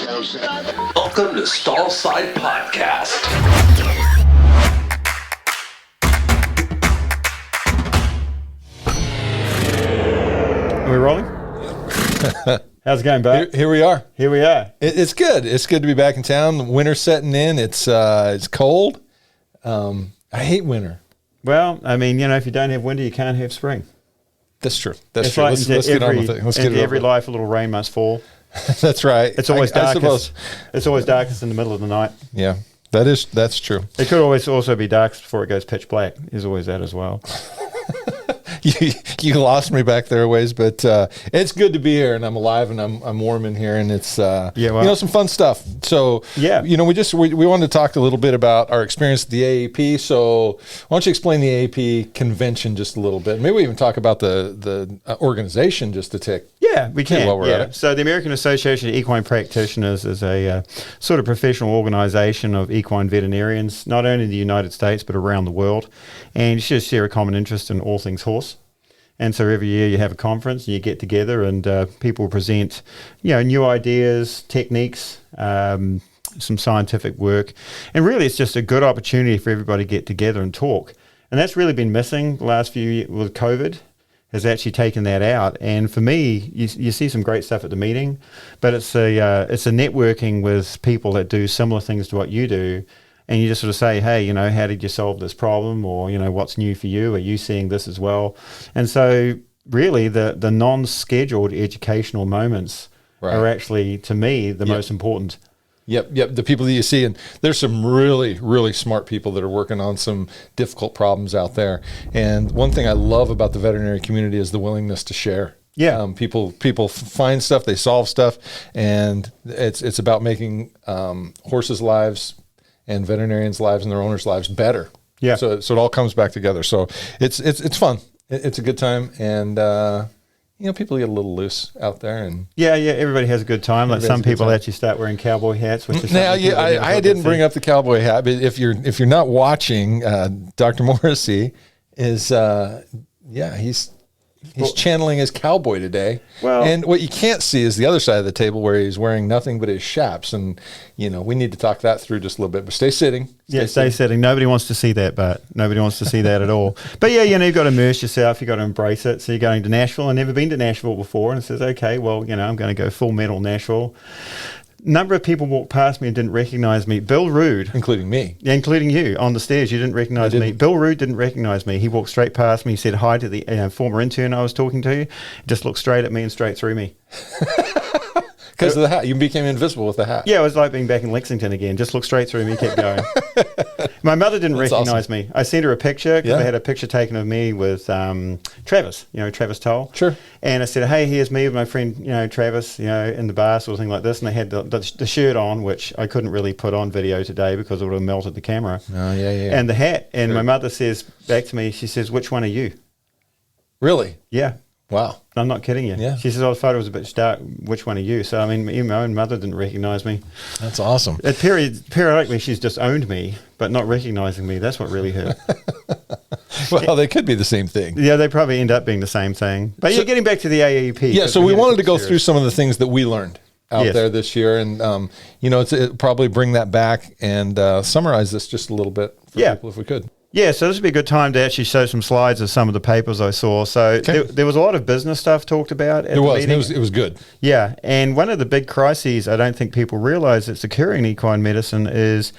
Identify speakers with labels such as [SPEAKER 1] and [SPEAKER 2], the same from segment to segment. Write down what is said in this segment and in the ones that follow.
[SPEAKER 1] Welcome to Stall Side Podcast.
[SPEAKER 2] Are we rolling? How's it going, Bart?
[SPEAKER 3] Here we are.
[SPEAKER 2] Here we are.
[SPEAKER 3] It's good. It's good to be back in town. The winter's setting in. It's cold. I hate winter.
[SPEAKER 2] Well, I mean, if you don't have winter, you can't have spring.
[SPEAKER 3] That's true. That's
[SPEAKER 2] It's
[SPEAKER 3] true.
[SPEAKER 2] like
[SPEAKER 3] Let's get on with it. Let's get
[SPEAKER 2] into
[SPEAKER 3] it
[SPEAKER 2] every
[SPEAKER 3] over.
[SPEAKER 2] life, a little rain must fall.
[SPEAKER 3] That's right.
[SPEAKER 2] It's always
[SPEAKER 3] I suppose.
[SPEAKER 2] darkest. It's always darkest in the middle of the night.
[SPEAKER 3] Yeah, that's true.
[SPEAKER 2] It could always also be darkest before it goes pitch black. There's always that as well.
[SPEAKER 3] You lost me back there a ways, but it's good to be here, and I'm alive, and I'm warm in here, and it's some fun stuff. So we wanted to talk a little bit about our experience at the AAEP. So why don't you explain the AAEP convention just a little bit? Maybe we even talk about the organization just a tick.
[SPEAKER 2] Yeah, we can.
[SPEAKER 3] While we're at it.
[SPEAKER 2] So the American Association of Equine Practitioners is a sort of professional organization of equine veterinarians, not only in the United States but around the world, and just share a common interest in all things horse. And so every year you have a conference and you get together and people present, new ideas, techniques, some scientific work. And really it's just a good opportunity for everybody to get together and talk. And that's really been missing the last few years with COVID, has actually taken that out. And for me, you see some great stuff at the meeting, but it's a networking with people that do similar things to what you do. And you just sort of say, hey, how did you solve this problem? Or, what's new for you? Are you seeing this as well? And so really the non-scheduled educational moments are actually, to me, the most important.
[SPEAKER 3] Yep. The people that you see, and there's some really, really smart people that are working on some difficult problems out there. And one thing I love about the veterinary community is the willingness to share.
[SPEAKER 2] Yeah.
[SPEAKER 3] People find stuff, they solve stuff, and it's about making horses' lives and veterinarians' lives and their owners' lives better.
[SPEAKER 2] Yeah.
[SPEAKER 3] So it all comes back together. So it's fun. It's a good time, and people get a little loose out there. And
[SPEAKER 2] everybody has a good time. Like some people actually start wearing cowboy hats. Which is
[SPEAKER 3] I didn't bring up the cowboy hat, but if you're not watching, Dr. Morresey is he's channeling his cowboy today.
[SPEAKER 2] Well,
[SPEAKER 3] and what you can't see is the other side of the table where he's wearing nothing but his chaps. And, we need to talk that through just a little bit. But stay sitting.
[SPEAKER 2] Stay sitting. Nobody wants to see that, but nobody wants to see that at all. But you've got to immerse yourself. You've got to embrace it. So you're going to Nashville. I've never been to Nashville before. And it says, okay, well, I'm going to go full metal Nashville. Number of people walked past me and didn't recognize me. Bill Rood.
[SPEAKER 3] Including me.
[SPEAKER 2] Yeah, including you on the stairs. You didn't recognize me. Bill Rood didn't recognize me. He walked straight past me. He said hi to the former intern I was talking to. Just looked straight at me and straight through me.
[SPEAKER 3] Because of the hat. You became invisible with the hat.
[SPEAKER 2] Yeah, it was like being back in Lexington again. Just looked straight through me, kept going. My mother didn't recognize me. I sent her a picture because I had a picture taken of me with Travis, Travis Toll.
[SPEAKER 3] Sure.
[SPEAKER 2] And I said, hey, here's me with my friend, Travis, in the bar, sort of thing like this. And they had the shirt on, which I couldn't really put on video today because it would have melted the camera.
[SPEAKER 3] Oh, yeah.
[SPEAKER 2] And the hat. And my mother says back to me, she says, which one are you?
[SPEAKER 3] Really?
[SPEAKER 2] Yeah.
[SPEAKER 3] Wow.
[SPEAKER 2] I'm not kidding you.
[SPEAKER 3] Yeah.
[SPEAKER 2] She says, the photo was a bit dark. Which one are you? So, I mean, even my own mother didn't recognize me.
[SPEAKER 3] That's awesome.
[SPEAKER 2] Periodically, she's just owned me, but not recognizing me. That's what really hurt.
[SPEAKER 3] Well, they could be the same thing.
[SPEAKER 2] Yeah, they probably end up being the same thing. But you're getting back to the AAEP.
[SPEAKER 3] Yeah, so we wanted to go through some of the things that we learned out there this year. And, probably bring that back and summarize this just a little bit for people if we could.
[SPEAKER 2] Yeah, so this would be a good time to actually show some slides of some of the papers I saw. So there was a lot of business stuff talked about at the meeting.
[SPEAKER 3] It was good.
[SPEAKER 2] Yeah, and one of the big crises I don't think people realize that's occurring in equine medicine is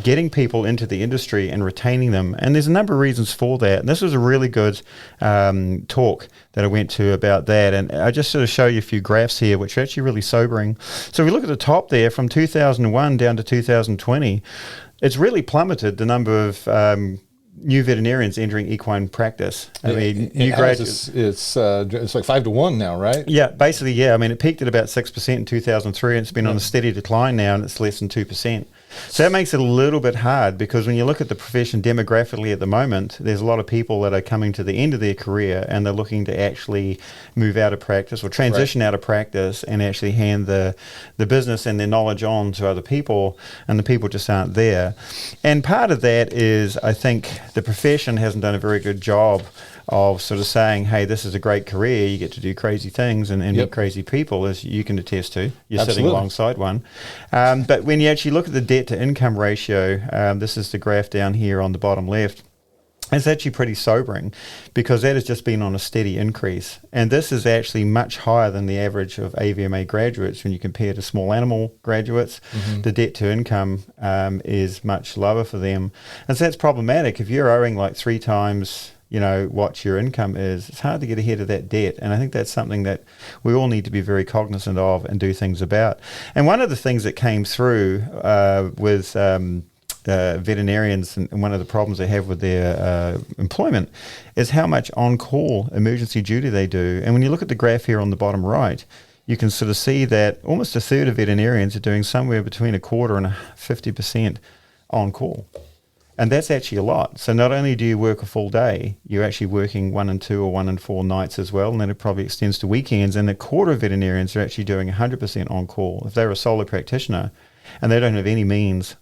[SPEAKER 2] getting people into the industry and retaining them. And there's a number of reasons for that. And this was a really good talk that I went to about that. And I just sort of show you a few graphs here, which are actually really sobering. So if we look at the top there, from 2001 down to 2020, it's really plummeted the number of new veterinarians entering equine practice. I mean, new graduates.
[SPEAKER 3] It's like 5 to 1 now, right?
[SPEAKER 2] Yeah, basically, yeah. I mean, it peaked at about 6% in 2003, and it's been on a steady decline now, and it's less than 2%. So that makes it a little bit hard because when you look at the profession demographically at the moment, there's a lot of people that are coming to the end of their career and they're looking to actually move out of practice or transition out of practice and actually hand the business and their knowledge on to other people, and the people just aren't there. And part of that is, I think, the profession hasn't done a very good job of sort of saying, hey, this is a great career, you get to do crazy things and meet crazy people, as you can attest to. You're sitting alongside one. But when you actually look at the debt to income ratio, this is the graph down here on the bottom left, it's actually pretty sobering, because that has just been on a steady increase. And this is actually much higher than the average of AVMA graduates when you compare to small animal graduates. The debt to income is much lower for them. And so that's problematic. If you're owing like 3 times what your income is, it's hard to get ahead of that debt. And I think that's something that we all need to be very cognizant of and do things about. And one of the things that came through with veterinarians, and one of the problems they have with their employment is how much on-call emergency duty they do. And when you look at the graph here on the bottom right, you can sort of see that almost a third of veterinarians are doing somewhere between a quarter and 50% on-call. And that's actually a lot. So not only do you work a full day, you're actually working 1 and 2 or 1 and 4 nights as well, and then it probably extends to weekends. And a quarter of veterinarians are actually doing 100% on-call. If they're a solo practitioner and they don't have any means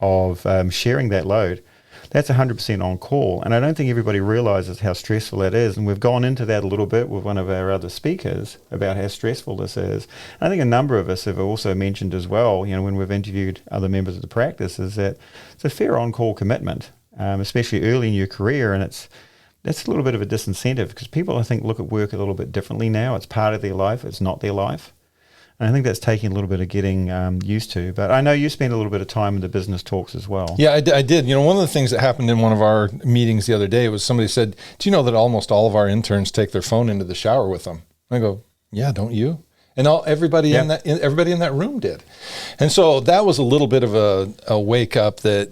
[SPEAKER 2] of sharing that load, that's 100% on call. And I don't think everybody realizes how stressful that is. And we've gone into that a little bit with one of our other speakers about how stressful this is. I think a number of us have also mentioned as well, when we've interviewed other members of the practice, is that it's a fair on-call commitment, especially early in your career. And that's a little bit of a disincentive, because people, I think, look at work a little bit differently now. It's part of their life. It's not their life. And I think that's taking a little bit of getting used to. But I know you spent a little bit of time in the business talks as well.
[SPEAKER 3] Yeah, I did. One of the things that happened in one of our meetings the other day was somebody said, do you know that almost all of our interns take their phone into the shower with them? I go, yeah, don't you? And everybody in that room did. And so that was a little bit of a wake up that,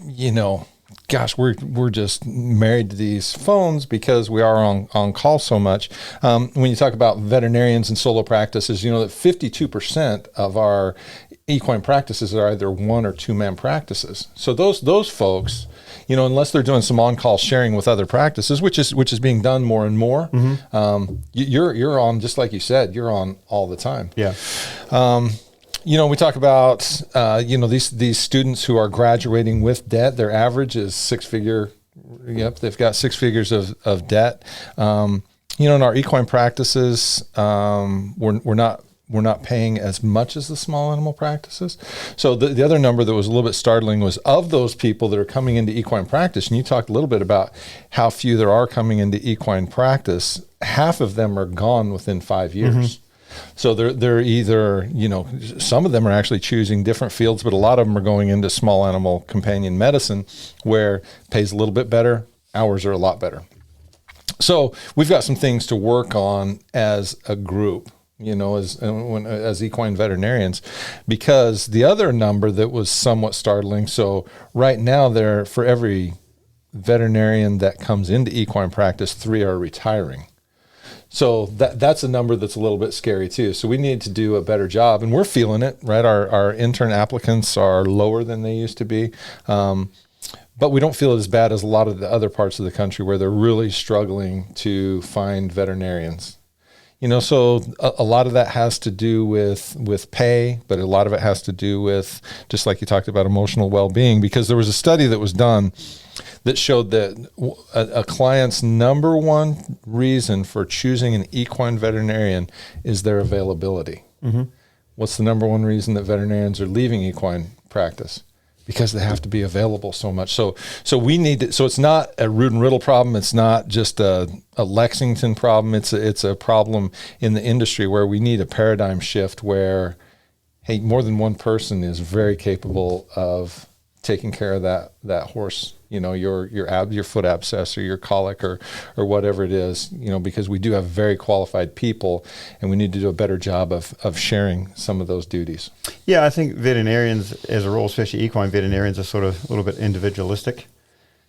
[SPEAKER 3] gosh, we're just married to these phones because we are on call so much. When you talk about veterinarians and solo practices, that 52% of our equine practices are either 1 or 2 man practices. So those folks, unless they're doing some on-call sharing with other practices, which is being done more and more, you're on, just like you said, you're on all the time.
[SPEAKER 2] Yeah.
[SPEAKER 3] We talk about, these students who are graduating with debt. Their average is 6-figure. Yep, they've got 6 figures of debt. In our equine practices, we're not paying as much as the small animal practices. So the other number that was a little bit startling was, of those people that are coming into equine practice, and you talked a little bit about how few there are coming into equine practice, half of them are gone within 5 years. So they're either, some of them are actually choosing different fields, but a lot of them are going into small animal companion medicine, where it pays a little bit better, hours are a lot better. So we've got some things to work on as a group, as equine veterinarians, because the other number that was somewhat startling. So right now, for every veterinarian that comes into equine practice, 3 are retiring. So that's a number that's a little bit scary too. So we need to do a better job, and we're feeling it, right? Our intern applicants are lower than they used to be, but we don't feel it as bad as a lot of the other parts of the country where they're really struggling to find veterinarians. So a lot of that has to do with pay, but a lot of it has to do with, just like you talked about, emotional well-being, because there was a study that was done that showed that a client's number one reason for choosing an equine veterinarian is their availability. What's the number one reason that veterinarians are leaving equine practice? Because they have to be available so much. So we need to, so it's not a Rood and Riddle problem. It's not just a Lexington problem. It's a problem in the industry where we need a paradigm shift where, hey, more than one person is very capable of taking care of that horse, your foot abscess or your colic or whatever it is, because we do have very qualified people, and we need to do a better job of sharing some of those duties.
[SPEAKER 2] Yeah, I think veterinarians as a rule, especially equine veterinarians, are sort of a little bit individualistic,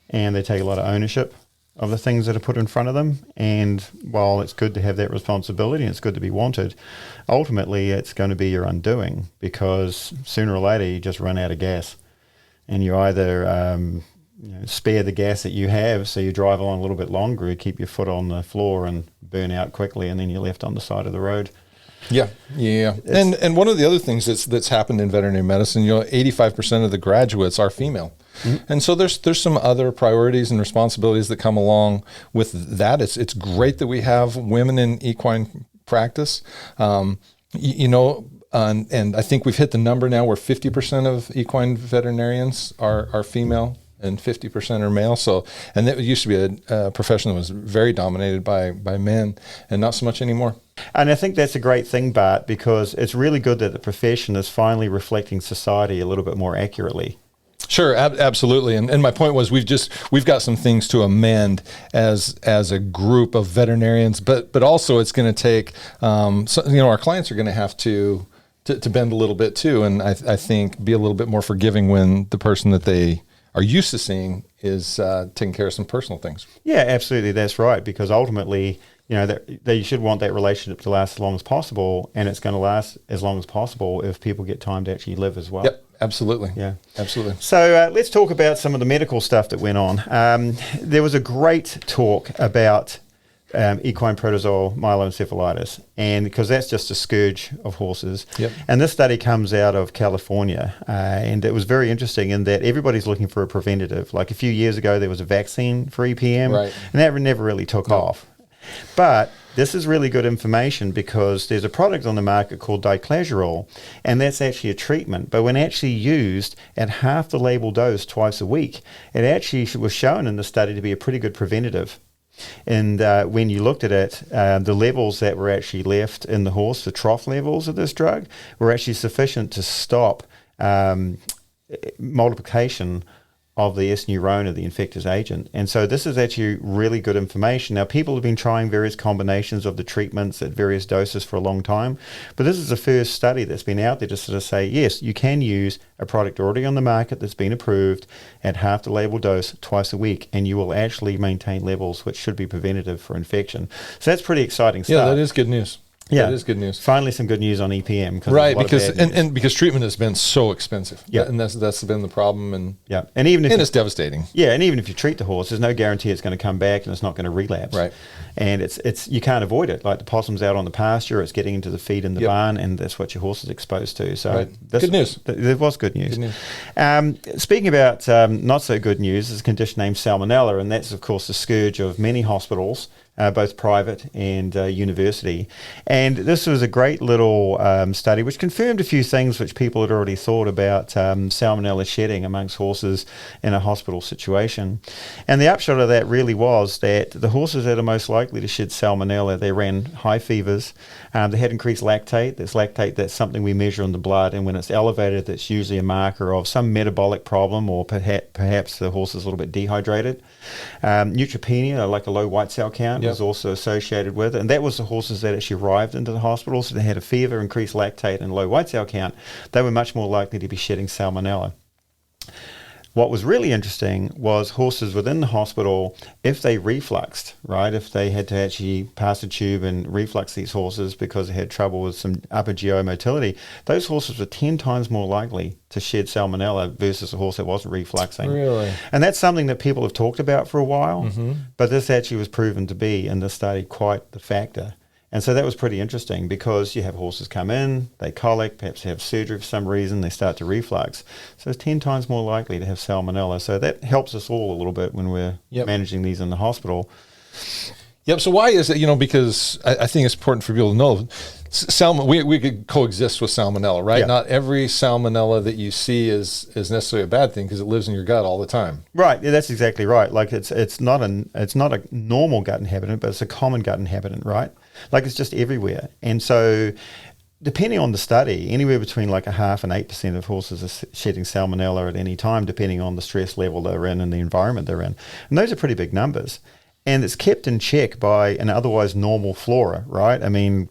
[SPEAKER 2] and they take a lot of ownership of the things that are put in front of them. And while it's good to have that responsibility and it's good to be wanted, ultimately it's going to be your undoing, because sooner or later you just run out of gas. And you either spare the gas that you have, so you drive along a little bit longer, you keep your foot on the floor and burn out quickly, and then you're left on the side of the road.
[SPEAKER 3] Yeah. And one of the other things that's happened in veterinary medicine, 85% of the graduates are female. And so there's some other priorities and responsibilities that come along with that. It's great that we have women in equine practice. And I think we've hit the number now where 50% of equine veterinarians are female and 50% are male. So, and it used to be a profession that was very dominated by men, and not so much anymore.
[SPEAKER 2] And I think that's a great thing, Bart, because it's really good that the profession is finally reflecting society a little bit more accurately.
[SPEAKER 3] Sure, absolutely. And my point was we've got some things to amend as a group of veterinarians, but also it's going to take, our clients are going to have to bend a little bit too. And I think be a little bit more forgiving when the person that they are used to seeing is taking care of some personal things.
[SPEAKER 2] Yeah, absolutely. That's right. Because ultimately, that you should want that relationship to last as long as possible, and it's going to last as long as possible if people get time to actually live as well.
[SPEAKER 3] Yep. Absolutely.
[SPEAKER 2] Yeah,
[SPEAKER 3] absolutely.
[SPEAKER 2] So let's talk about some of the medical stuff that went on. There was a great talk about equine protozoal myeloencephalitis, and because that's just a scourge of horses.
[SPEAKER 3] Yep.
[SPEAKER 2] And this study comes out of California, and it was very interesting in that everybody's looking for a preventative. Like a few years ago, there was a vaccine for EPM,
[SPEAKER 3] right,
[SPEAKER 2] and that never really took off. But this is really good information because there's a product on the market called diclazurol, and that's actually a treatment. But when actually used at half the label dose twice a week, it actually was shown in the study to be a pretty good preventative. And when you looked at it, the levels that were actually left in the horse, the trough levels of this drug, were actually sufficient to stop multiplication of the S neurona, the infectious agent. And so this is actually really good information. Now, people have been trying various combinations of the treatments at various doses for a long time, but this is the first study that's been out there to sort of say, yes, you can use a product already on the market that's been approved at half the label dose twice a week, and you will actually maintain levels which should be preventative for infection. So that's pretty exciting stuff.
[SPEAKER 3] Yeah, that is good news.
[SPEAKER 2] Yeah,
[SPEAKER 3] that is good news.
[SPEAKER 2] Finally, some good news on EPM,
[SPEAKER 3] right? Because treatment has been so expensive.
[SPEAKER 2] Yeah,
[SPEAKER 3] and that's been the problem. And
[SPEAKER 2] yeah, and even if
[SPEAKER 3] it's devastating.
[SPEAKER 2] Yeah, and even if you treat the horse, there's no guarantee it's going to come back and it's not going to relapse.
[SPEAKER 3] Right.
[SPEAKER 2] And it's you can't avoid it. Like the possum's out on the pasture, it's getting into the feed in the barn, and that's what your horse is exposed to. So
[SPEAKER 3] good news.
[SPEAKER 2] There was good news.
[SPEAKER 3] Good news.
[SPEAKER 2] Speaking about not so good news, there's a condition named Salmonella, and that's of course the scourge of many hospitals. Both private and university. And this was a great little study which confirmed a few things which people had already thought about Salmonella shedding amongst horses in a hospital situation. And the upshot of that really was that the horses that are most likely to shed Salmonella, they ran high fevers, they had increased lactate. That's something we measure in the blood, and when it's elevated, that's usually a marker of some metabolic problem, or perhaps the horse is a little bit dehydrated. Neutropenia, like a low white cell count, was also associated with it, and that was the horses that actually arrived into the hospital, so they had a fever, increased lactate, and low white cell count. They were much more likely to be shedding Salmonella. What was really interesting was horses within the hospital, if they refluxed, right, if they had to actually pass a tube and reflux these horses because they had trouble with some upper GI motility, those horses were 10 times more likely to shed Salmonella versus a horse that wasn't refluxing.
[SPEAKER 3] Really?
[SPEAKER 2] And that's something that people have talked about for a while, but this actually was proven to be, in this study, quite the factor. And so that was pretty interesting because you have horses come in, they colic, perhaps they have surgery for some reason, they start to reflux. So it's 10 times more likely to have Salmonella. So that helps us all a little bit when we're managing these in the hospital.
[SPEAKER 3] Yep. So why is it, because I think it's important for people to know, we could coexist with Salmonella, right? Yeah. Not every Salmonella that you see is necessarily a bad thing because it lives in your gut all the time.
[SPEAKER 2] Right. Yeah, that's exactly right. Like it's not a normal gut inhabitant, but it's a common gut inhabitant, right? Like it's just everywhere. And so depending on the study, anywhere between like 0.5% and 8% of horses are shedding Salmonella at any time, depending on the stress level they're in and the environment they're in. And those are pretty big numbers. And it's kept in check by an otherwise normal flora, right? I mean,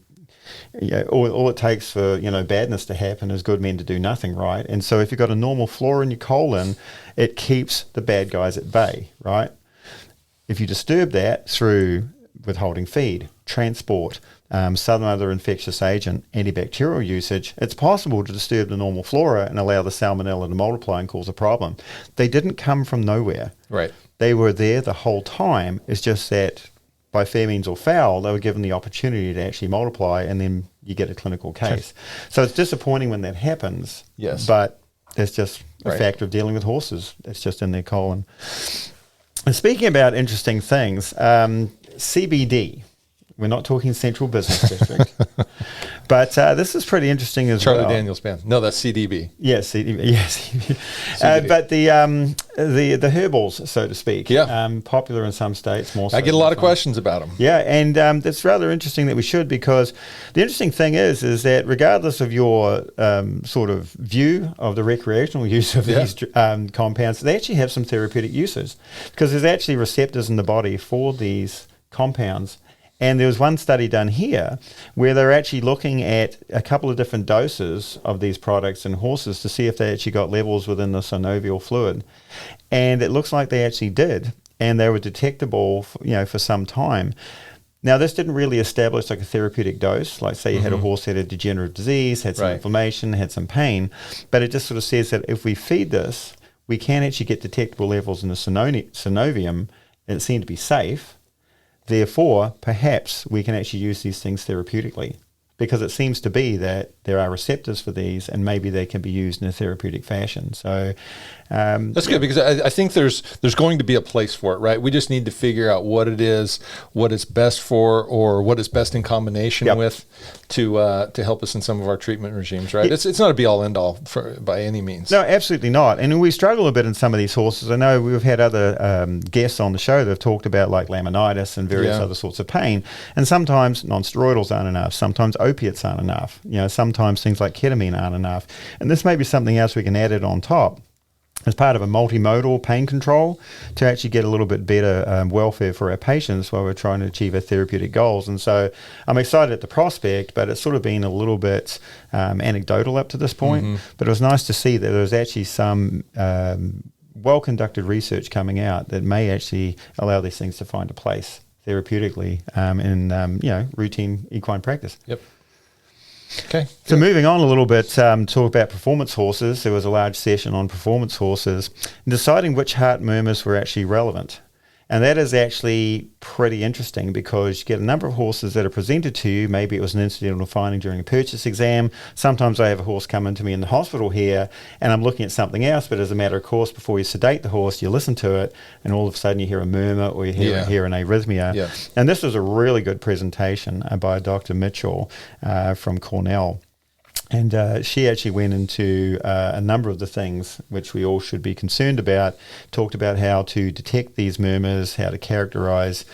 [SPEAKER 2] all it takes for, badness to happen is good men to do nothing, right? And so if you've got a normal flora in your colon, it keeps the bad guys at bay, right? If you disturb that through withholding feed, transport, some other infectious agent, antibacterial usage, it's possible to disturb the normal flora and allow the Salmonella to multiply and cause a problem. They didn't come from nowhere.
[SPEAKER 3] Right.
[SPEAKER 2] They were there the whole time. It's just that by fair means or foul, they were given the opportunity to actually multiply, and then you get a clinical case. So it's disappointing when that happens.
[SPEAKER 3] Yes.
[SPEAKER 2] But It's just a factor of dealing with horses. It's just in their colon. And speaking about interesting things, CBD. We're not talking Central Business District, but this is pretty interesting as well.
[SPEAKER 3] Charlie Daniels Band. No, that's CDB.
[SPEAKER 2] Yes, CDB. Yes, but the herbals, so to speak, popular in some states. More so
[SPEAKER 3] I get a lot of questions about them.
[SPEAKER 2] Yeah, and it's rather interesting that we should, because the interesting thing is that regardless of your sort of view of the recreational use of these compounds, they actually have some therapeutic uses, because there's actually receptors in the body for these compounds. And there was one study done here where they're actually looking at a couple of different doses of these products in horses to see if they actually got levels within the synovial fluid. And it looks like they actually did. And they were detectable, for some time. Now, this didn't really establish like a therapeutic dose. Like, say you had a horse that had a degenerative disease, had some inflammation, had some pain. But it just sort of says that if we feed this, we can actually get detectable levels in the synovium, and it seemed to be safe. Therefore, perhaps we can actually use these things therapeutically, because it seems to be that there are receptors for these, and maybe they can be used in a therapeutic fashion. So
[SPEAKER 3] that's good, because I think there's going to be a place for it, right? We just need to figure out what it is, what it's best for, or what it's best in combination with to help us in some of our treatment regimes, right? It's not a be all end all by any means.
[SPEAKER 2] No, absolutely not. And we struggle a bit in some of these horses. I know we've had other guests on the show that have talked about like laminitis and various other sorts of pain. And sometimes non-steroidals aren't enough. Sometimes opiates aren't enough. Sometimes things like ketamine aren't enough. And this may be something else we can add it on top as part of a multimodal pain control to actually get a little bit better welfare for our patients while we're trying to achieve our therapeutic goals. And so I'm excited at the prospect, but it's sort of been a little bit anecdotal up to this point. But it was nice to see that there was actually some well-conducted research coming out that may actually allow these things to find a place therapeutically in routine equine practice.
[SPEAKER 3] Yep. Okay.
[SPEAKER 2] So moving on a little bit, talk about performance horses. There was a large session on performance horses, and deciding which heart murmurs were actually relevant. And that is actually pretty interesting, because you get a number of horses that are presented to you. Maybe it was an incidental finding during a purchase exam. Sometimes I have a horse come into me in the hospital here, and I'm looking at something else, but as a matter of course, before you sedate the horse, you listen to it, and all of a sudden you hear a murmur, or you hear an arrhythmia. Yeah. And this was a really good presentation by Dr. Mitchell from Cornell. And she actually went into a number of the things which we all should be concerned about, talked about how to detect these murmurs, how to characterize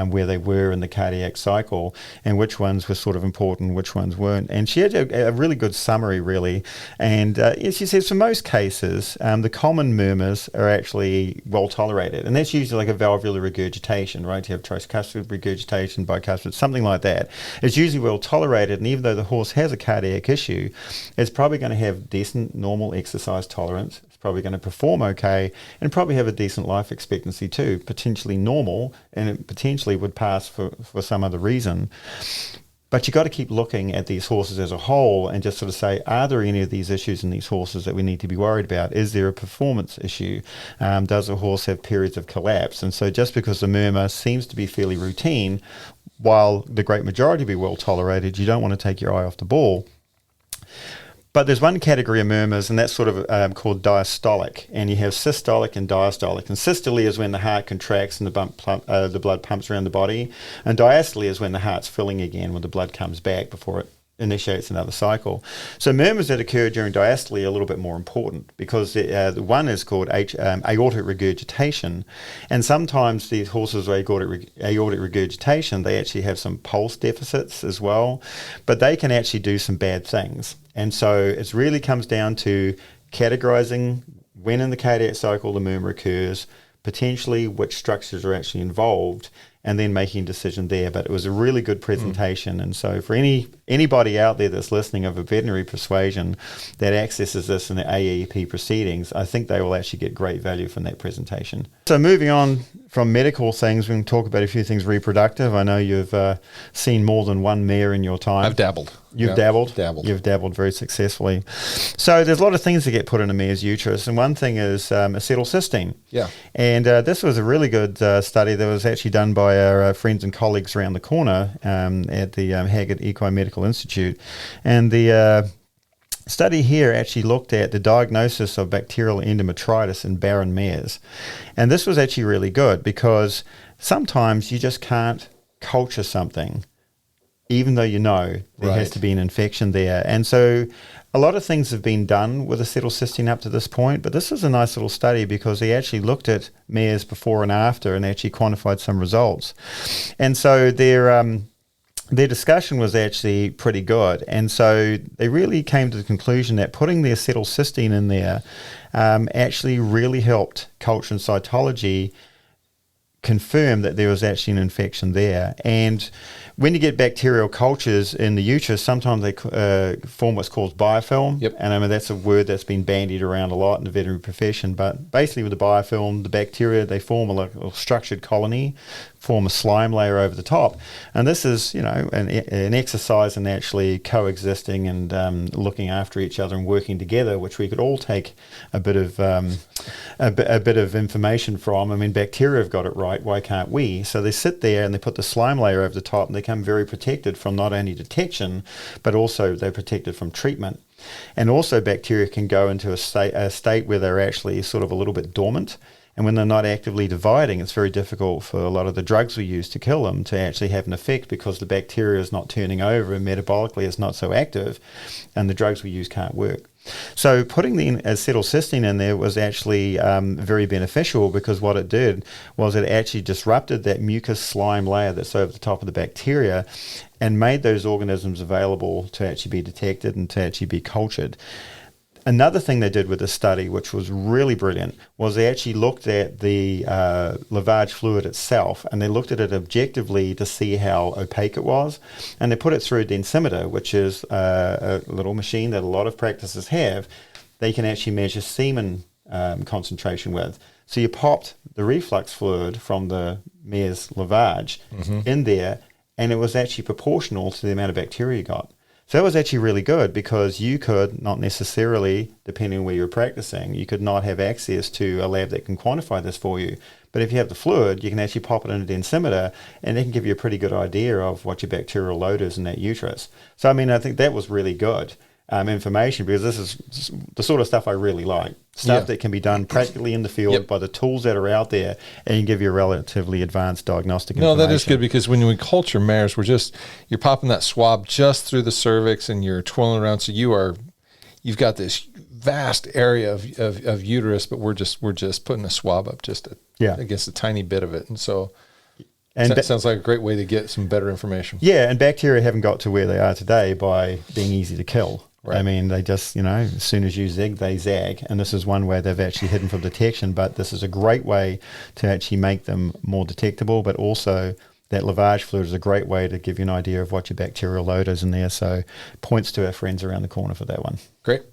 [SPEAKER 2] where they were in the cardiac cycle, and which ones were sort of important, which ones weren't. And she had a really good summary, really. And she says for most cases, the common murmurs are actually well tolerated. And that's usually like a valvular regurgitation, right? You have tricuspid regurgitation, bicuspid, something like that. It's usually well tolerated. And even though the horse has a cardiac issue, it's probably going to have decent normal exercise tolerance. It's probably going to perform okay, and probably have a decent life expectancy too, potentially normal, and it potentially would pass for some other reason. But you've got to keep looking at these horses as a whole and just sort of say, are there any of these issues in these horses that we need to be worried about? Is there a performance issue? Does a horse have periods of collapse? And so just because the murmur seems to be fairly routine, while the great majority be well tolerated, you don't want to take your eye off the ball. But there's one category of murmurs, and that's sort of called diastolic. And you have systolic and diastolic. And systole is when the heart contracts and the blood pumps around the body. And diastole is when the heart's filling again, when the blood comes back before it initiates another cycle. So murmurs that occur during diastole are a little bit more important, because the one is called aortic regurgitation. And sometimes these horses with aortic regurgitation, they actually have some pulse deficits as well. But they can actually do some bad things. And so it really comes down to categorizing when in the cardiac cycle the murmur occurs, potentially which structures are actually involved, and then making a decision there. But it was a really good presentation. And so for anybody out there that's listening of a veterinary persuasion that accesses this in the AAEP proceedings, I think they will actually get great value from that presentation. So moving on from medical things, we can talk about a few things reproductive. I know you've seen more than one mare in your time.
[SPEAKER 3] I've dabbled.
[SPEAKER 2] You've dabbled? You've dabbled very successfully. So there's a lot of things that get put in a mare's uterus, and one thing is acetylcysteine.
[SPEAKER 3] Yeah.
[SPEAKER 2] And this was a really good study that was actually done by our friends and colleagues around the corner at the Haggard Equine Medical Institute. And the study here actually looked at the diagnosis of bacterial endometritis in barren mares. And this was actually really good because sometimes you just can't culture something, even though you know there has to be an infection there. And so a lot of things have been done with acetylcysteine up to this point, but this is a nice little study because they actually looked at mares before and after and actually quantified some results. And so their discussion was actually pretty good. And so they really came to the conclusion that putting the acetylcysteine in there actually really helped culture and cytology confirm that there was actually an infection there. And when you get bacterial cultures in the uterus, sometimes they form what's called biofilm.
[SPEAKER 3] Yep.
[SPEAKER 2] And I mean, that's a word that's been bandied around a lot in the veterinary profession. But basically with the biofilm, the bacteria, they form a structured colony, form a slime layer over the top. And this is, you know, an exercise in actually coexisting and looking after each other and working together, which we could all take a bit of information from. I mean, bacteria have got it right. Why can't we? So they sit there and they put the slime layer over the top and they become very protected from not only detection, but also they're protected from treatment. And also bacteria can go into a state where they're actually sort of a little bit dormant. And when they're not actively dividing, it's very difficult for a lot of the drugs we use to kill them to actually have an effect because the bacteria is not turning over and metabolically it's not so active and the drugs we use can't work. So putting the acetylcysteine in there was actually very beneficial because what it did was it actually disrupted that mucus slime layer that's over the top of the bacteria and made those organisms available to actually be detected and to actually be cultured. Another thing they did with the study, which was really brilliant, was they actually looked at the lavage fluid itself, and they looked at it objectively to see how opaque it was. And they put it through a densimeter, which is a little machine that a lot of practices have. They can actually measure semen concentration with. So you popped the reflux fluid from the mare's lavage in there, and it was actually proportional to the amount of bacteria you got. So that was actually really good because you could not necessarily, depending on where you're practicing, you could not have access to a lab that can quantify this for you. But if you have the fluid, you can actually pop it in a densimeter and it can give you a pretty good idea of what your bacterial load is in that uterus. So, I mean, I think that was really good information because this is the sort of stuff I really like. Stuff that can be done practically in the field by the tools that are out there and give you a relatively advanced diagnostic information.
[SPEAKER 3] No, that is good because when we culture mares, you're popping that swab just through the cervix and you're twirling around. So you've got this vast area of uterus, but we're just putting a swab up just against a tiny bit of it. And so that sounds like a great way to get some better information.
[SPEAKER 2] Yeah, and bacteria haven't got to where they are today by being easy to kill.
[SPEAKER 3] Right.
[SPEAKER 2] I mean, they just, as soon as you zig, they zag. And this is one way they've actually hidden from detection, but this is a great way to actually make them more detectable, but also that lavage fluid is a great way to give you an idea of what your bacterial load is in there. So points to our friends around the corner for that one.
[SPEAKER 3] Great.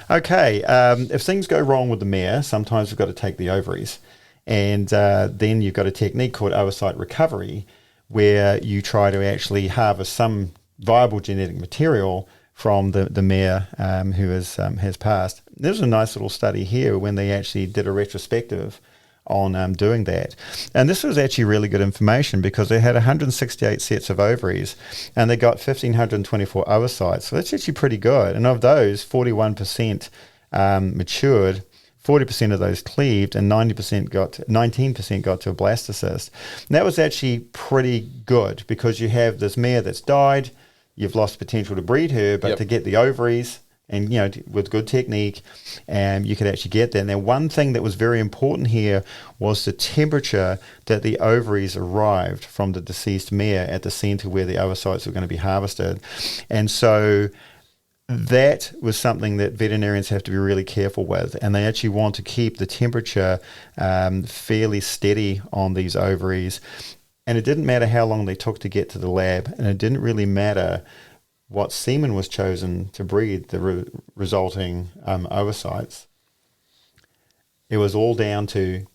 [SPEAKER 2] Okay, if things go wrong with the mare, sometimes we've got to take the ovaries. And then you've got a technique called oocyte recovery, where you try to actually harvest some viable genetic material from the mare who has passed. There's a nice little study here when they actually did a retrospective on doing that. And this was actually really good information because they had 168 sets of ovaries and they got 1,524 oocytes. So that's actually pretty good. And of those, 41% matured, 40% of those cleaved, and 19% got to a blastocyst. And that was actually pretty good because you have this mare that's died, you've lost potential to breed her, but to get the ovaries, and with good technique, you could actually get there. Now, one thing that was very important here was the temperature that the ovaries arrived from the deceased mare at the center where the oocytes were going to be harvested. And so that was something that veterinarians have to be really careful with, and they actually want to keep the temperature fairly steady on these ovaries. And it didn't matter how long they took to get to the lab, and it didn't really matter what semen was chosen to breed the resulting oocytes. It was all down to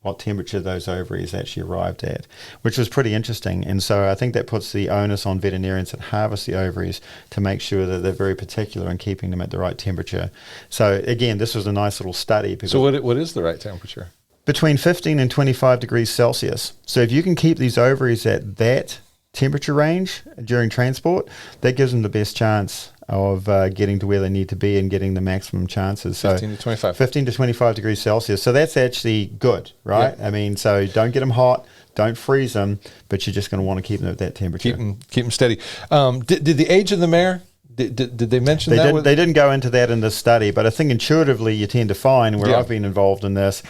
[SPEAKER 2] what temperature those ovaries actually arrived at, which was pretty interesting. And so I think that puts the onus on veterinarians that harvest the ovaries to make sure that they're very particular in keeping them at the right temperature. So again, this was a nice little study.
[SPEAKER 3] So what is the right temperature?
[SPEAKER 2] Between 15 and 25 degrees Celsius. So if you can keep these ovaries at that temperature range during transport, that gives them the best chance of getting to where they need to be and getting the maximum chances. So
[SPEAKER 3] 15 to 25.
[SPEAKER 2] 15 to 25 degrees Celsius. So that's actually good, right?
[SPEAKER 3] Yeah.
[SPEAKER 2] I mean, so don't get them hot, don't freeze them, but you're just going to want to keep them at that temperature.
[SPEAKER 3] Keep them steady. Did the age of the mare, did they mention that?
[SPEAKER 2] They didn't go into that in this study, but I think intuitively you tend to find, where I've been involved in this,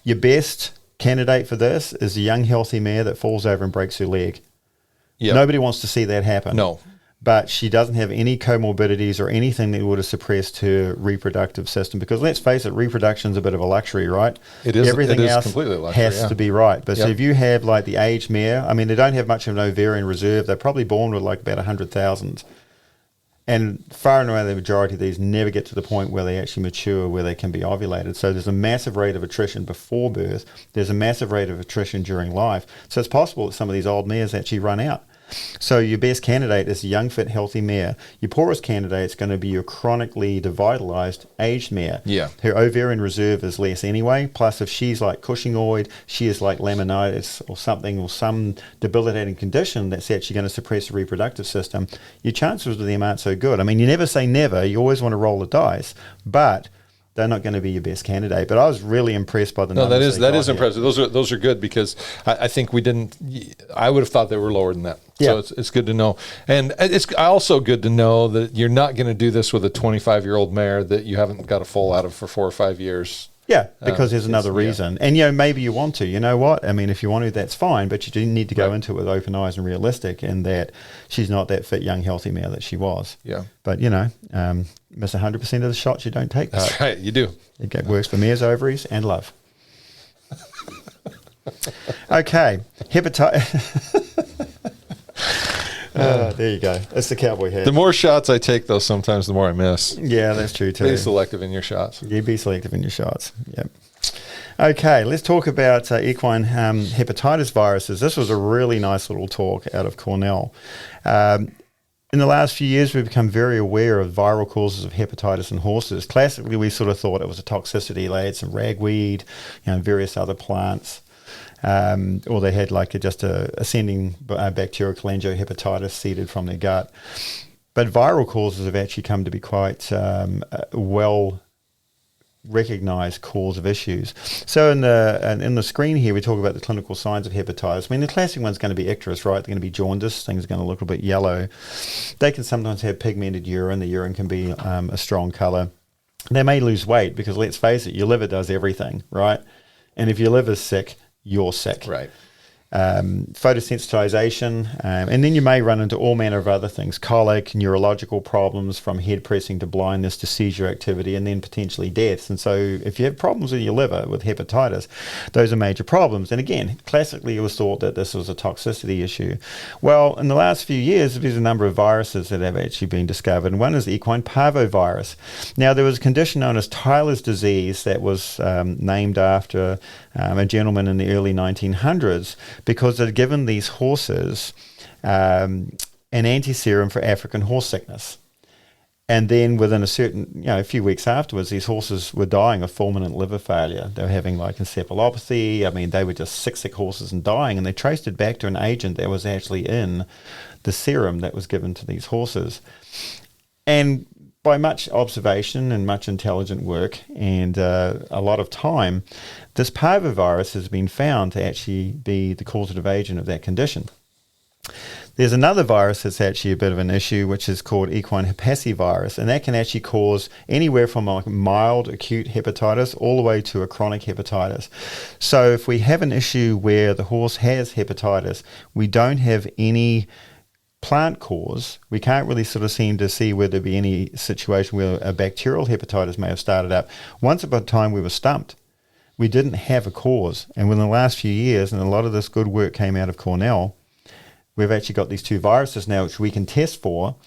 [SPEAKER 2] your best candidate for this is a young, healthy mare that falls over and breaks her leg. Yep. Nobody wants to see that happen.
[SPEAKER 3] No.
[SPEAKER 2] But she doesn't have any comorbidities or anything that would have suppressed her reproductive system. Because let's face it, reproduction is a bit of a luxury, right?
[SPEAKER 3] It is.
[SPEAKER 2] Everything else
[SPEAKER 3] completely luxury,
[SPEAKER 2] has to be right. But so if you have like the aged mare, I mean, they don't have much of an ovarian reserve. They're probably born with like about 100,000. And far and away, the majority of these never get to the point where they actually mature, where they can be ovulated. So there's a massive rate of attrition before birth. There's a massive rate of attrition during life. So it's possible that some of these old mares actually run out. So your best candidate is a young, fit, healthy mare. Your poorest candidate is going to be your chronically devitalized aged mare.
[SPEAKER 3] Yeah.
[SPEAKER 2] Her ovarian reserve is less anyway. Plus, if she's like Cushingoid, she is like laminitis or something, or some debilitating condition that's actually going to suppress the reproductive system, your chances with them aren't so good. I mean, you never say never. You always want to roll the dice, but they're not going to be your best candidate. But I was really impressed by the numbers.
[SPEAKER 3] That is impressive. Those are good, because I think I would have thought they were lower than that. So it's good to know. And it's also good to know that you're not going to do this with a 25-year-old mare that you haven't got a foal out of for 4 or 5 years.
[SPEAKER 2] Yeah, because there's another reason. And, maybe you want to. You know what? I mean, if you want to, that's fine. But you do need to go into it with open eyes and realistic, in that she's not that fit, young, healthy mare that she was.
[SPEAKER 3] Yeah.
[SPEAKER 2] But, miss 100% of the shots you don't take.
[SPEAKER 3] That's right, you do.
[SPEAKER 2] It works for mares, ovaries, and love. Okay. Hepatitis. There you go. It's the cowboy hat.
[SPEAKER 3] The more shots I take, though, sometimes the more I miss.
[SPEAKER 2] Yeah, that's true too.
[SPEAKER 3] Be selective in your shots.
[SPEAKER 2] You be selective in your shots. Yep. Okay, let's talk about equine hepatitis viruses. This was a really nice little talk out of Cornell. In the last few years, we've become very aware of viral causes of hepatitis in horses. Classically, we sort of thought it was a toxicity. They had some ragweed, various other plants. Or they had just a ascending bacterial cholangiohepatitis seeded from their gut. But viral causes have actually come to be quite well recognized cause of issues. So in the screen here, we talk about the clinical signs of hepatitis. I mean, the classic one's going to be icterus, right? They're going to be jaundice. Things are going to look a bit yellow. They can sometimes have pigmented urine. The urine can be a strong color. They may lose weight, because let's face it, your liver does everything, right? And if your liver's sick, you're sick.
[SPEAKER 3] Right.
[SPEAKER 2] Photosensitization, and then you may run into all manner of other things: colic, neurological problems, from head pressing to blindness to seizure activity, and then potentially deaths. And so if you have problems with your liver with hepatitis, those are major problems. And again, classically it was thought that this was a toxicity issue. Well, in the last few years, there's a number of viruses that have actually been discovered, and one is the equine parvovirus. Now, there was a condition known as Tyler's disease that was named after a gentleman in the early 1900s, because they'd given these horses an anti-serum for African horse sickness. And then within a few weeks afterwards, these horses were dying of fulminant liver failure. They were having encephalopathy. I mean, they were just sick horses and dying. And they traced it back to an agent that was actually in the serum that was given to these horses. And by much observation and much intelligent work and a lot of time, this parvovirus has been found to actually be the causative agent of that condition. There's another virus that's actually a bit of an issue, which is called equine hepativirus, and that can actually cause anywhere from a mild acute hepatitis all the way to a chronic hepatitis. So if we have an issue where the horse has hepatitis, we don't have any plant cause, we can't really sort of seem to see whether there be any situation where a bacterial hepatitis may have started up. Once upon a time, we were stumped. We didn't have a cause. And within the last few years, and a lot of this good work came out of Cornell, we've actually got these two viruses now which we can test for,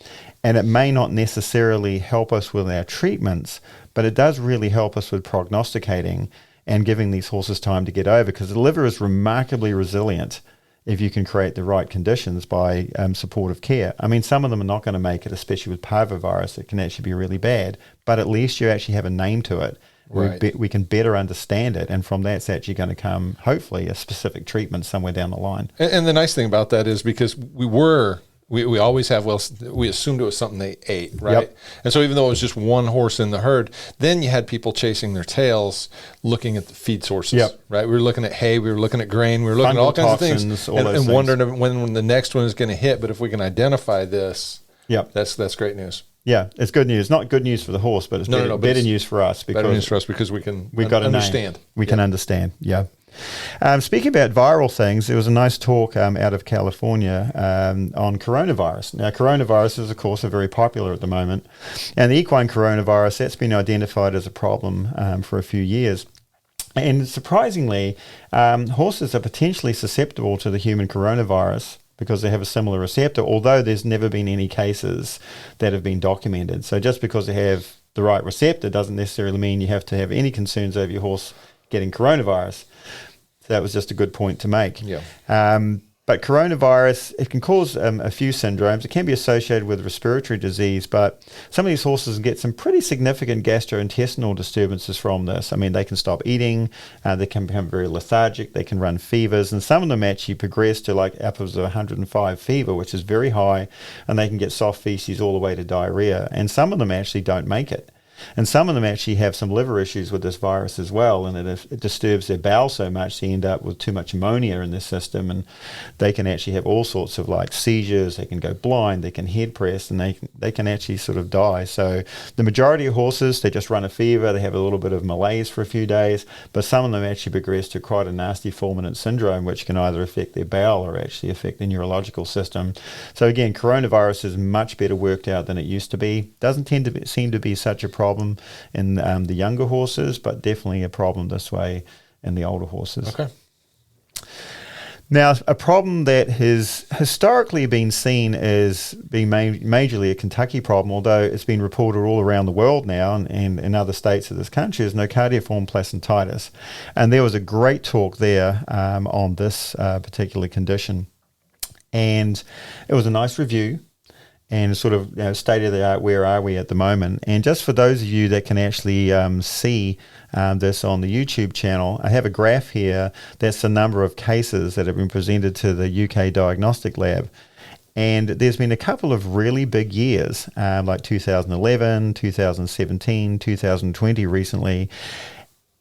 [SPEAKER 2] and it may not necessarily help us with our treatments, but it does really help us with prognosticating and giving these horses time to get over, because the liver is remarkably resilient if you can create the right conditions by supportive care. I mean, some of them are not going to make it, especially with parvovirus. It can actually be really bad, but at least you actually have a name to it. we can better understand it, and from that's actually going to come, hopefully, a specific treatment somewhere down the line.
[SPEAKER 3] And the nice thing about that is because we always have, we assumed it was something they ate, right? Yep. And so even though it was just one horse in the herd, then you had people chasing their tails looking at the feed sources,
[SPEAKER 2] yep.
[SPEAKER 3] right? We were looking at hay, we were looking at grain, we were looking at all kinds of things, and wondering when the next one is going to hit. But if we can identify this,
[SPEAKER 2] yep.
[SPEAKER 3] that's great news.
[SPEAKER 2] Yeah, it's good news. Not good news for the horse, but it's better news for us.
[SPEAKER 3] Better news for us because we can understand.
[SPEAKER 2] We can understand, yeah. Speaking about viral things, there was a nice talk out of California on coronavirus. Now, coronaviruses, of course, are very popular at the moment. And the equine coronavirus, that's been identified as a problem for a few years. And surprisingly, horses are potentially susceptible to the human coronavirus because they have a similar receptor, although there's never been any cases that have been documented. So just because they have the right receptor doesn't necessarily mean you have to have any concerns over your horse getting coronavirus. So that was just a good point to make.
[SPEAKER 3] Yeah.
[SPEAKER 2] But coronavirus, it can cause a few syndromes. It can be associated with respiratory disease, but some of these horses get some pretty significant gastrointestinal disturbances from this. I mean, they can stop eating, they can become very lethargic, they can run fevers, and some of them actually progress to like upwards of 105 fever, which is very high, and they can get soft feces all the way to diarrhea. And some of them actually don't make it. And some of them actually have some liver issues with this virus as well, and it disturbs their bowel so much they end up with too much ammonia in their system, and they can actually have all sorts of like seizures, they can go blind, they can head press, and they can actually sort of die. So the majority of horses, they just run a fever, they have a little bit of malaise for a few days, but some of them actually progress to quite a nasty fulminant syndrome, which can either affect their bowel or actually affect the neurological system. So again, coronavirus is much better worked out than it used to be. Doesn't seem to be such a problem in the younger horses, but definitely a problem this way in the older horses.
[SPEAKER 3] Okay.
[SPEAKER 2] Now, a problem that has historically been seen as being majorly a Kentucky problem, although it's been reported all around the world now and in other states of this country, is nocardioform placentitis. And there was a great talk there on this particular condition. And it was a nice review. And sort of state of the art, where are we at the moment? And just for those of you that can actually see this on the YouTube channel, I have a graph here. That's the number of cases that have been presented to the UK Diagnostic Lab. And there's been a couple of really big years, like 2011, 2017, 2020 recently.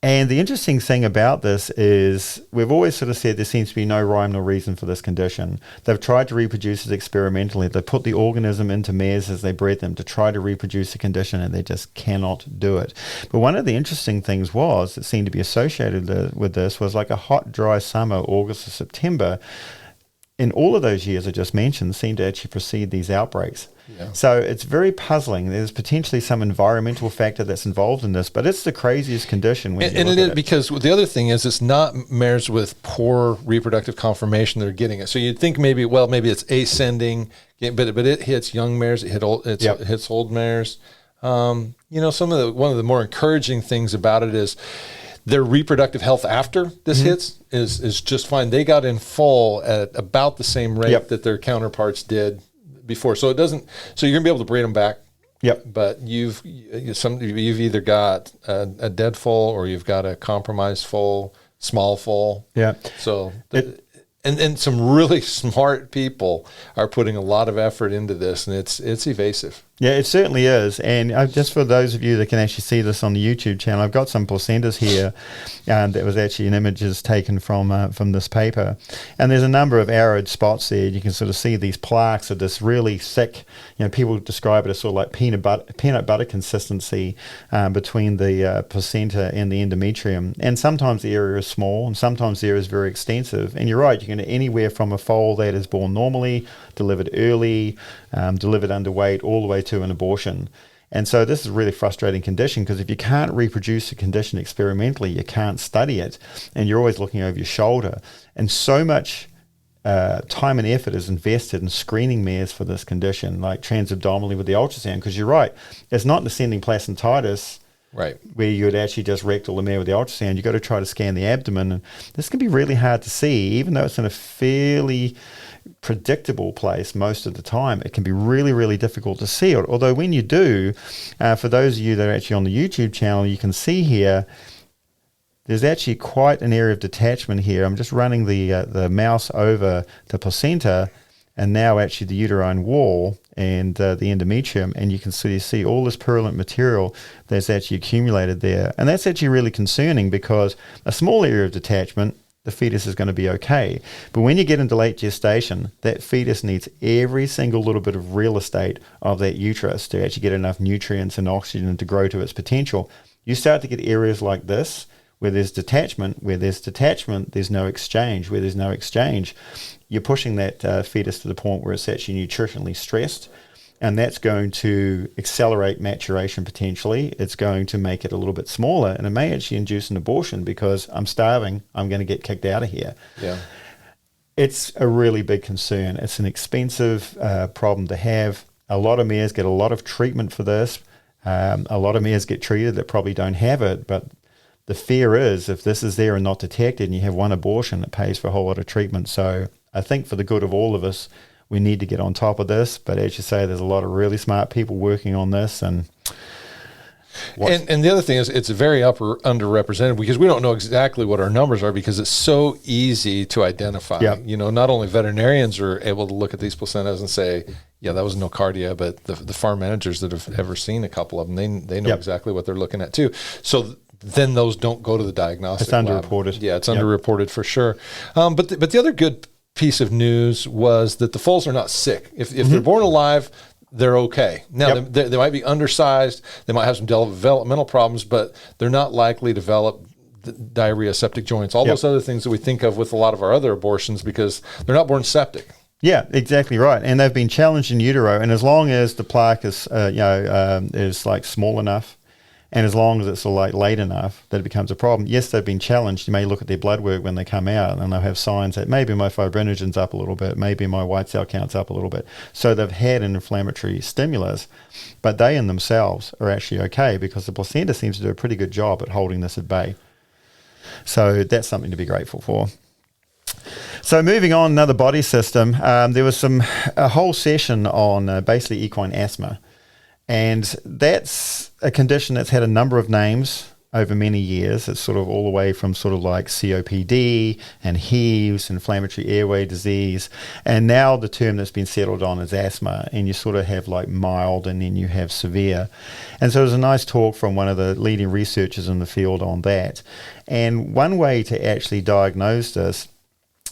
[SPEAKER 2] And the interesting thing about this is we've always sort of said there seems to be no rhyme nor reason for this condition. They've tried to reproduce it experimentally. They put the organism into mares as they bred them to try to reproduce the condition, and they just cannot do it. But one of the interesting things that seemed to be associated with this was like a hot, dry summer, August or September. In all of those years I just mentioned, seemed to actually precede these outbreaks. Yeah. So it's very puzzling. There's potentially some environmental factor that's involved in this, but it's the craziest condition.
[SPEAKER 3] Because the other thing is, it's not mares with poor reproductive conformation that are getting it. So you'd think maybe it's ascending, but it hits young mares, it hits old mares. One of the more encouraging things about it is their reproductive health after this hits is just fine. They got in full at about the same rate that their counterparts did before. So you're gonna be able to breed them back.
[SPEAKER 2] Yep.
[SPEAKER 3] But you've either got a dead foal or you've got a compromised foal, small foal.
[SPEAKER 2] Yeah.
[SPEAKER 3] So and some really smart people are putting a lot of effort into this, and it's evasive.
[SPEAKER 2] Yeah, it certainly is. And just for those of you that can actually see this on the YouTube channel, I've got some placentas here that was actually an images taken from this paper. And there's a number of arrowed spots there. You can sort of see these plaques of this really thick, people describe it as sort of like peanut butter consistency between the placenta and the endometrium. And sometimes the area is small, and sometimes the area is very extensive. And you're right, you can get anywhere from a foal that is born normally, delivered early, delivered underweight, all the way to an abortion. And so this is a really frustrating condition, because if you can't reproduce a condition experimentally, you can't study it, and you're always looking over your shoulder. And so much time and effort is invested in screening mares for this condition, like transabdominally with the ultrasound, because you're right, it's not descending placentitis
[SPEAKER 3] right,
[SPEAKER 2] where you would actually just rectal the mare with the ultrasound. You've got to try to scan the abdomen, and this can be really hard to see, even though it's in a fairly predictable place most of the time. It can be really, really difficult to see it. Although when you do, for those of you that are actually on the YouTube channel, you can see here, there's actually quite an area of detachment here. I'm just running the mouse over the placenta, and now actually the uterine wall and the endometrium, and you can see all this purulent material that's actually accumulated there. And that's actually really concerning, because a small area of detachment, the fetus is going to be okay. But when you get into late gestation, that fetus needs every single little bit of real estate of that uterus to actually get enough nutrients and oxygen to grow to its potential. You start to get areas like this, where there's detachment. Where there's detachment, there's no exchange. Where there's no exchange, you're pushing that fetus to the point where it's actually nutritionally stressed, and that's going to accelerate maturation potentially. It's going to make it a little bit smaller, and it may actually induce an abortion, because I'm starving, I'm going to get kicked out of here.
[SPEAKER 3] Yeah.
[SPEAKER 2] It's a really big concern. It's an expensive problem to have. A lot of mares get a lot of treatment for this. A lot of mares get treated that probably don't have it, but the fear is, if this is there and not detected and you have one abortion, it pays for a whole lot of treatment. So I think for the good of all of us, we need to get on top of this. But as you say, there's a lot of really smart people working on this. And
[SPEAKER 3] the other thing is, it's very underrepresented, because we don't know exactly what our numbers are, because it's so easy to identify.
[SPEAKER 2] Yep.
[SPEAKER 3] You know, not only veterinarians are able to look at these placentas and say, yeah, that was nocardia, but the farm managers that have ever seen a couple of them, they know
[SPEAKER 2] Yep.
[SPEAKER 3] exactly what they're looking at too. So then those don't go to the diagnostic
[SPEAKER 2] It's underreported.
[SPEAKER 3] lab. Yeah, it's underreported for sure. But the other good piece of news was that the foals are not sick. If they're born alive, they're okay. Now, they might be undersized, they might have some developmental problems, but they're not likely to develop diarrhea, septic joints, all those other things that we think of with a lot of our other abortions, because they're not born septic.
[SPEAKER 2] Yeah, exactly right. And they've been challenged in utero, and as long as the plaque is, is like small enough, and as long as it's like late enough that it becomes a problem, yes, they've been challenged. You may look at their blood work when they come out, and they'll have signs that maybe my fibrinogen's up a little bit, maybe my white cell count's up a little bit. So they've had an inflammatory stimulus, but they in themselves are actually okay, because the placenta seems to do a pretty good job at holding this at bay. So that's something to be grateful for. So moving on, another body system, there was a whole session on basically equine asthma. And that's a condition that's had a number of names over many years. It's sort of all the way from sort of like COPD and HEAVES, inflammatory airway disease. And now the term that's been settled on is asthma. And you sort of have like mild, and then you have severe. And so there's a nice talk from one of the leading researchers in the field on that. And one way to actually diagnose this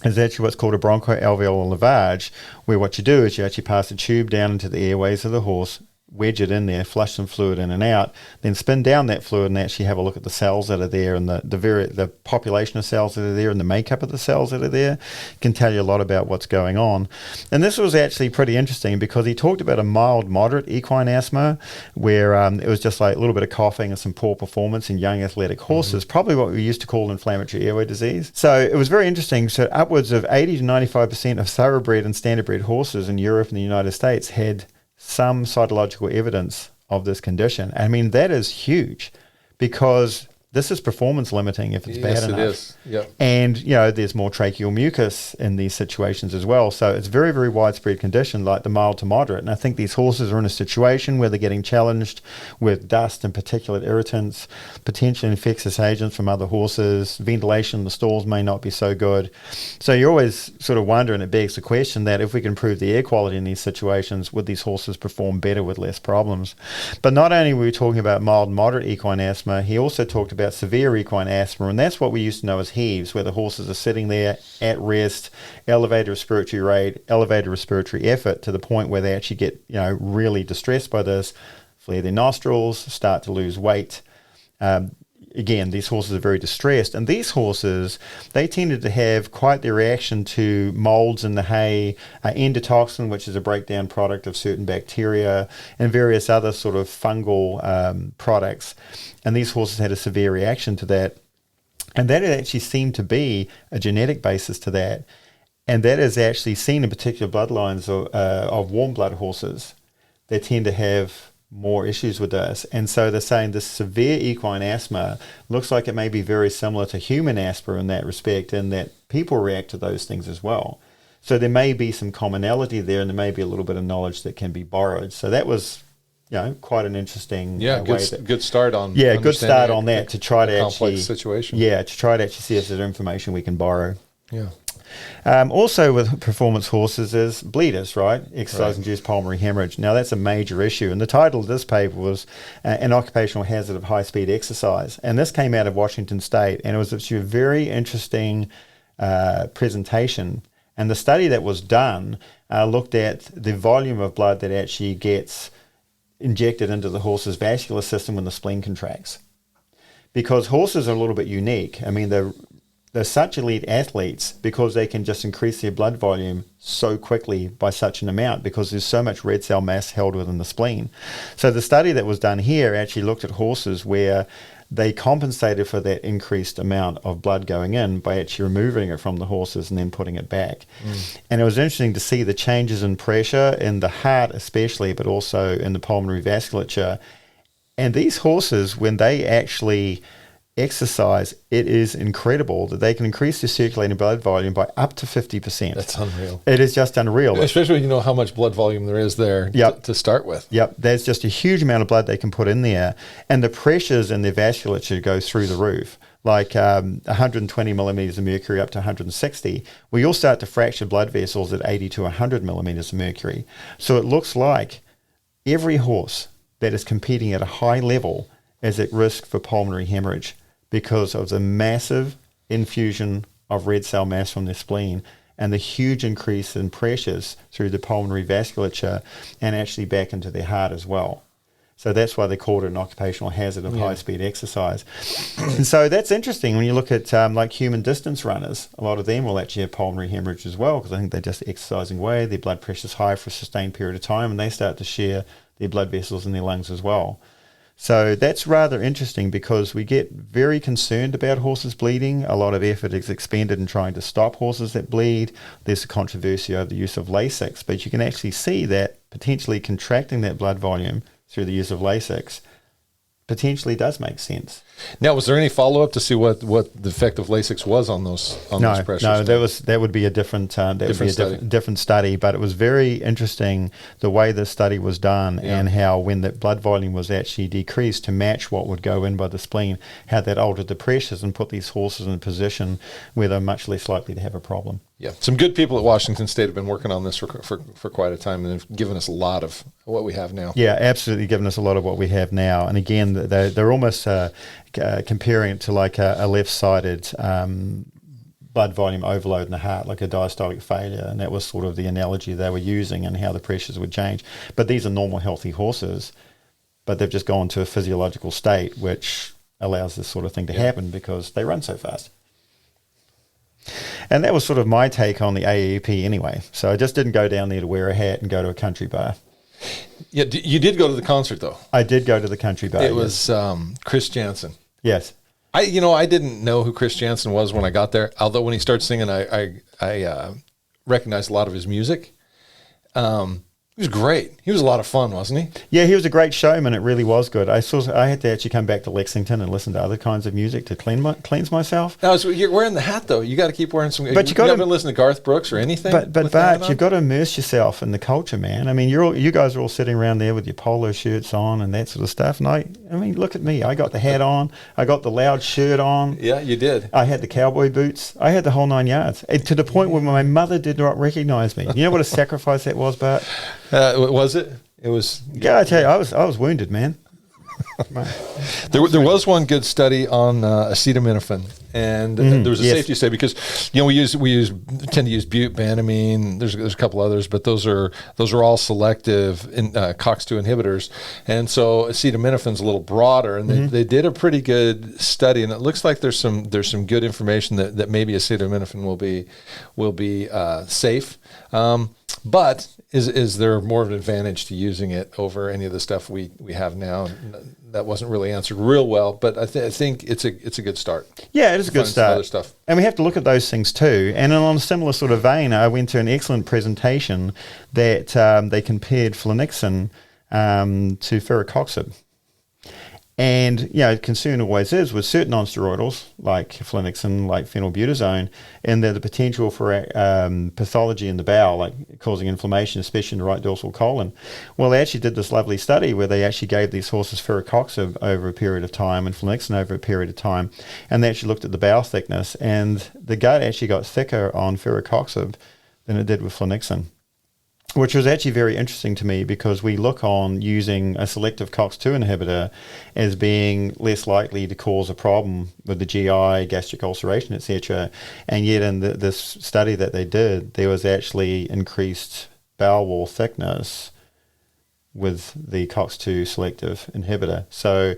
[SPEAKER 2] is actually what's called a bronchoalveolar lavage, where what you do is you actually pass a tube down into the airways of the horse, wedge it in there, flush some fluid in and out, then spin down that fluid and actually have a look at the cells that are there, and the population of cells that are there, and the makeup of the cells that are there can tell you a lot about what's going on. And this was actually pretty interesting, because he talked about a mild, moderate equine asthma, where it was just like a little bit of coughing and some poor performance in young athletic horses, probably what we used to call inflammatory airway disease. So it was very interesting. So upwards of 80 to 95% of thoroughbred and standardbred horses in Europe and the United States had some cytological evidence of this condition. I mean, that is huge, because this is performance limiting if it's bad enough. Yes, it is. Yep. And, there's more tracheal mucus in these situations as well. So it's very, very widespread condition, like the mild to moderate. And I think these horses are in a situation where they're getting challenged with dust and particulate irritants, potentially infectious agents from other horses. Ventilation in the stalls may not be so good. So you're always sort of wondering, it begs the question that if we can improve the air quality in these situations, would these horses perform better with less problems? But not only were we talking about mild and moderate equine asthma, he also talked about severe equine asthma, and that's what we used to know as HEAVES, where the horses are sitting there at rest, elevated respiratory rate, elevated respiratory effort, to the point where they actually get really distressed by this, flare their nostrils, start to lose weight. Again, these horses are very distressed, and these horses, they tended to have quite the reaction to molds in the hay, endotoxin, which is a breakdown product of certain bacteria, and various other sort of fungal products. And these horses had a severe reaction to that. And that actually seemed to be a genetic basis to that. And that is actually seen in particular bloodlines of warm blood horses. They tend to have more issues with this. And so they're saying this severe equine asthma looks like it may be very similar to human asthma in that respect, in that people react to those things as well. So there may be some commonality there, and there may be a little bit of knowledge that can be borrowed. So that was, quite an interesting
[SPEAKER 3] good start on
[SPEAKER 2] good start on that, to try to
[SPEAKER 3] complex
[SPEAKER 2] actually
[SPEAKER 3] situation.
[SPEAKER 2] to try to actually see if there's information we can borrow.
[SPEAKER 3] Yeah.
[SPEAKER 2] Also with performance horses is bleeders, right? Exercise-induced pulmonary hemorrhage. Now that's a major issue, and the title of this paper was An Occupational Hazard of High-Speed Exercise, and this came out of Washington State, and it was actually a very interesting presentation. And the study that was done looked at the volume of blood that actually gets injected into the horse's vascular system when the spleen contracts. Because horses are a little bit unique. I mean, they're such elite athletes because they can just increase their blood volume so quickly by such an amount, because there's so much red cell mass held within the spleen. So the study that was done here actually looked at horses where they compensated for that increased amount of blood going in by actually removing it from the horses and then putting it back. And it was interesting to see the changes in pressure in the heart especially, but also in the pulmonary vasculature. And these horses, when they actually exercise, it is incredible that they can increase their circulating blood volume by up to 50%.
[SPEAKER 3] That's unreal.
[SPEAKER 2] It is just unreal.
[SPEAKER 3] Especially when you know how much blood volume there is there to start with.
[SPEAKER 2] Yep, there's just a huge amount of blood they can put in there, and the pressures in their vasculature go through the roof, like 120 millimeters of mercury up to 160. We all start to fracture blood vessels at 80 to 100 millimeters of mercury. So it looks like every horse that is competing at a high level is at risk for pulmonary hemorrhage, because of the massive infusion of red cell mass from their spleen and the huge increase in pressures through the pulmonary vasculature and actually back into their heart as well. So that's why they called it an occupational hazard of high-speed exercise. And so that's interesting when you look at like human distance runners. A lot of them will actually have pulmonary hemorrhage as well, because I think they're just exercising away, their blood pressure's high for a sustained period of time, and they start to share their blood vessels in their lungs as well. So that's rather interesting, because we get very concerned about horses bleeding. A lot of effort is expended in trying to stop horses that bleed. There's a controversy over the use of Lasix, but you can actually see that potentially contracting that blood volume through the use of Lasix potentially does make sense.
[SPEAKER 3] Now, was there any follow-up to see what the effect of Lasix was on those pressures?
[SPEAKER 2] No, that would be a different different study, but it was very interesting the way the study was done and how when the blood volume was actually decreased to match what would go in by the spleen, how that altered the pressures and put these horses in a position where they're much less likely to have a problem.
[SPEAKER 3] Yeah, some good people at Washington State have been working on this for quite a time, and have given us a lot of what we have now.
[SPEAKER 2] Yeah, absolutely, given us a lot of what we have now. And again, they're almost comparing it to like a left-sided blood volume overload in the heart, like a diastolic failure, and that was sort of the analogy they were using and how the pressures would change. But these are normal, healthy horses, but they've just gone to a physiological state which allows this sort of thing to happen because they run so fast. And that was sort of my take on the AAEP anyway. So I just didn't go down there to wear a hat and go to a country bar.
[SPEAKER 3] Yeah, you did go to the concert though.
[SPEAKER 2] I did go to the country bar.
[SPEAKER 3] It was Chris Jansen.
[SPEAKER 2] Yes.
[SPEAKER 3] I didn't know who Chris Jansen was when I got there. Although when he started singing, I recognized a lot of his music. He was great. He was a lot of fun, wasn't he?
[SPEAKER 2] Yeah, he was a great showman. It really was good. I had to actually come back to Lexington and listen to other kinds of music to cleanse myself.
[SPEAKER 3] Now, you're wearing the hat, though. You got to keep wearing some.
[SPEAKER 2] But you got to
[SPEAKER 3] listen to Garth Brooks or anything.
[SPEAKER 2] But Bart, you've got to immerse yourself in the culture, man. I mean, you guys are all sitting around there with your polo shirts on and that sort of stuff. And I mean, look at me. I got the hat on. I got the loud shirt on.
[SPEAKER 3] Yeah, you did.
[SPEAKER 2] I had the cowboy boots. I had the whole 9 yards. To the point where my mother did not recognize me. You know what a sacrifice that was, Bart?
[SPEAKER 3] Was it? It was.
[SPEAKER 2] Yeah, I tell you, I was wounded, man.
[SPEAKER 3] There was one good study on acetaminophen, and there was a safety study because we tend to use butanamine. There's a couple others, but those are all selective COX-2 inhibitors, and so acetaminophen's a little broader. And they did a pretty good study, and it looks like there's some good information that maybe acetaminophen will be safe. But is there more of an advantage to using it over any of the stuff we have now? That wasn't really answered real well, but I think it's a good start.
[SPEAKER 2] Yeah, it is a good start.
[SPEAKER 3] Other stuff.
[SPEAKER 2] And we have to look at those things too. And on a similar sort of vein, I went to an excellent presentation that they compared flunixin to ferrocoxib. And, concern always is with certain non-steroidals, like flunixin, like phenylbutazone, and there's the potential for pathology in the bowel, like causing inflammation, especially in the right dorsal colon. Well, they actually did this lovely study where they actually gave these horses ferrocoxib over a period of time and flunixin over a period of time, and they actually looked at the bowel thickness, and the gut actually got thicker on ferrocoxib than it did with flunixin, which was actually very interesting to me because we look on using a selective COX-2 inhibitor as being less likely to cause a problem with the GI, gastric ulceration, etc. And yet in this study that they did, there was actually increased bowel wall thickness with the COX-2 selective inhibitor. So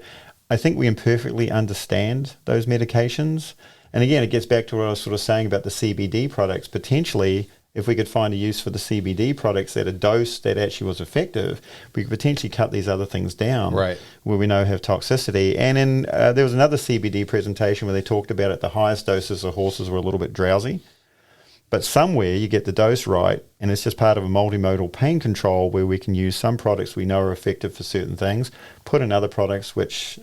[SPEAKER 2] I think we imperfectly understand those medications. And again, it gets back to what I was sort of saying about the CBD products. Potentially, if we could find a use for the CBD products at a dose that actually was effective, we could potentially cut these other things down,
[SPEAKER 3] right,
[SPEAKER 2] where we know have toxicity. And in there was another CBD presentation where they talked about at the highest doses the horses were a little bit drowsy. But somewhere you get the dose right, and it's just part of a multimodal pain control where we can use some products we know are effective for certain things, put in other products which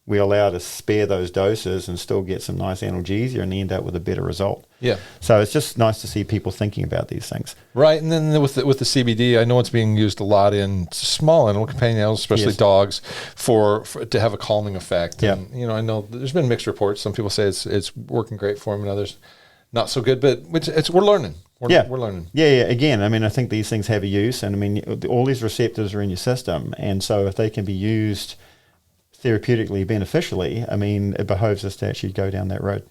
[SPEAKER 2] we allow to spare those doses and still get some nice analgesia and end up with a better result.
[SPEAKER 3] Yeah.
[SPEAKER 2] So it's just nice to see people thinking about these things.
[SPEAKER 3] Right. And then with the CBD, I know it's being used a lot in small animal companion animals, especially dogs, for to have a calming effect.
[SPEAKER 2] Yeah.
[SPEAKER 3] And, I know there's been mixed reports. Some people say it's working great for them and others not so good, but we're learning. We're learning.
[SPEAKER 2] Yeah. Again, I think these things have a use, and all these receptors are in your system. And so if they can be used therapeutically beneficially, it behoves us to actually go down that road.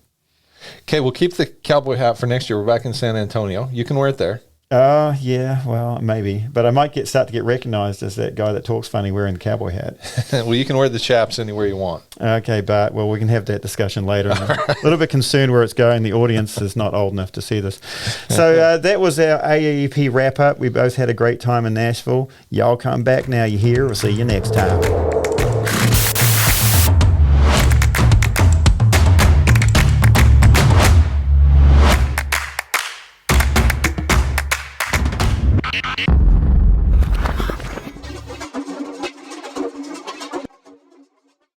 [SPEAKER 3] Okay, we'll keep the cowboy hat for next year. We're back in San Antonio. You can wear it there.
[SPEAKER 2] Yeah, well, maybe. But I might start to get recognized as that guy that talks funny wearing the cowboy hat.
[SPEAKER 3] Well, you can wear the chaps anywhere you want.
[SPEAKER 2] Okay, Bart. Well, we can have that discussion later. I'm a little bit concerned where it's going. The audience is not old enough to see this. So that was our AAEP wrap-up. We both had a great time in Nashville. Y'all come back now. You hear? We'll see you next time.